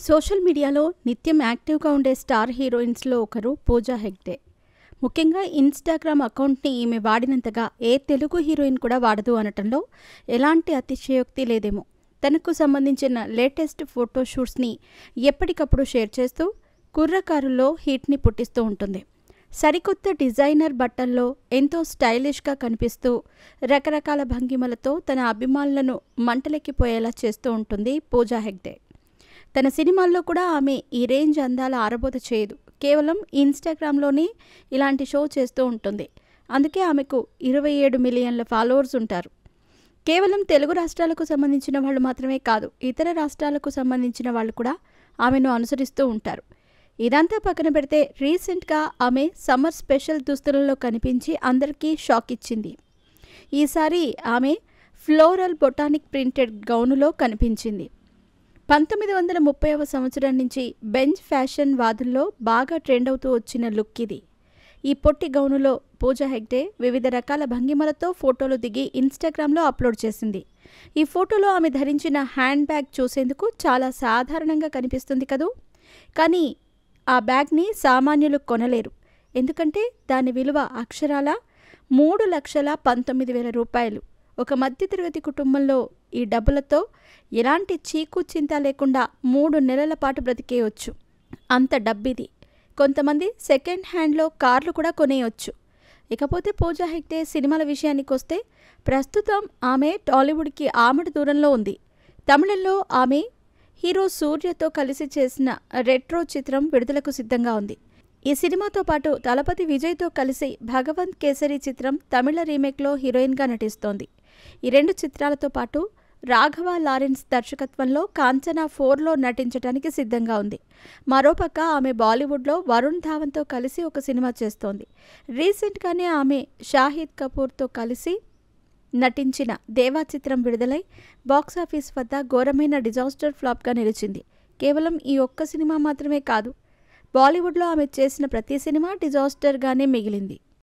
Social మీడియాలో నిత్యం యాక్టివ్గా ఉండే స్టార్ హీరోయిన్స్లో ఒకరు పూజా హెగ్డే. ముఖ్యంగా ఇన్స్టాగ్రామ్ అకౌంట్ని ఈమె వాడినంతగా ఏ తెలుగు హీరోయిన్ కూడా వాడదు అనటంలో ఎలాంటి అతిశయోక్తి లేదేమో. తనకు సంబంధించిన లేటెస్ట్ ఫోటోషూట్స్ని ఎప్పటికప్పుడు షేర్ చేస్తూ కుర్రకారుల్లో హీట్ని పుట్టిస్తూ ఉంటుంది. సరికొత్త డిజైనర్ బట్టల్లో ఎంతో స్టైలిష్గా కనిపిస్తూ రకరకాల భంగిమలతో తన అభిమానులను మంటలెక్కిపోయేలా చేస్తూ ఉంటుంది పూజా హెగ్డే. తన సినిమాల్లో కూడా ఆమె ఈ రేంజ్ అందాల ఆరబోత చేయదు. కేవలం ఇన్స్టాగ్రామ్లోనే ఇలాంటి షో చేస్తూ ఉంటుంది. అందుకే ఆమెకు 27 మిలియన్ల ఫాలోవర్స్ ఉంటారు. కేవలం తెలుగు రాష్ట్రాలకు సంబంధించిన వాళ్ళు మాత్రమే కాదు, ఇతర రాష్ట్రాలకు సంబంధించిన వాళ్ళు కూడా ఆమెను అనుసరిస్తూ ఉంటారు. ఇదంతా పక్కన పెడితే రీసెంట్గా ఆమె సమ్మర్ స్పెషల్ దుస్తులలో కనిపించి అందరికీ షాక్ ఇచ్చింది. ఈసారి ఆమె ఫ్లోరల్ బొటానిక్ ప్రింటెడ్ గౌనులో కనిపించింది. 1930వ సంవత్సరం నుంచి బెంజ్ ఫ్యాషన్ వాదుల్లో బాగా ట్రెండ్ అవుతూ వచ్చిన లుక్ ఇది. ఈ పొట్టి గౌనులో పూజా హెగ్డే వివిధ రకాల భంగిమలతో ఫోటోలు దిగి ఇన్స్టాగ్రామ్లో అప్లోడ్ చేసింది. ఈ ఫోటోలో ఆమె ధరించిన హ్యాండ్ బ్యాగ్ చూసేందుకు చాలా సాధారణంగా కనిపిస్తుంది కదూ. కానీ ఆ బ్యాగ్ని సామాన్యులు కొనలేరు. ఎందుకంటే దాని విలువ అక్షరాల 3,19,000 రూపాయలు. ఒక మధ్యతరగతి కుటుంబంలో ఈ డబ్బులతో ఎలాంటి చీకు చింత లేకుండా 3 నెలల పాటు బ్రతికేయొచ్చు. అంత డబ్బిది. కొంతమంది సెకండ్ హ్యాండ్లో కార్లు కూడా కొనేయొచ్చు. ఇకపోతే పూజా హెగ్డే సినిమాల విషయానికి వస్తే ప్రస్తుతం ఆమె టాలీవుడ్కి ఆమడ దూరంలో ఉంది. తమిళంలో ఆమె హీరో సూర్యతో కలిసి చేసిన రెట్రో చిత్రం విడుదలకు సిద్ధంగా ఉంది. ఈ సినిమాతో పాటు దళపతి విజయ్తో కలిసి భగవంత్ కేసరి చిత్రం తమిళ రీమేక్లో హీరోయిన్గా నటిస్తోంది. ఈ 2 చిత్రాలతో పాటు రాఘవ లారెన్స్ దర్శకత్వంలో కాంచనా 4లో నటించడానికి సిద్ధంగా ఉంది. మరోపక్క ఆమె బాలీవుడ్లో వరుణ్ ధావన్తో కలిసి ఒక సినిమా చేస్తోంది. రీసెంట్గానే ఆమె షాహిద్ కపూర్తో కలిసి నటించిన దేవా చిత్రం విడుదలై బాక్సాఫీస్ వద్ద ఘోరమైన డిజాస్టర్ ఫ్లాప్గా నిలిచింది. కేవలం ఈ ఒక్క సినిమా మాత్రమే కాదు, బాలీవుడ్లో ఆమె చేసిన ప్రతి సినిమా డిజాస్టర్గానే మిగిలింది.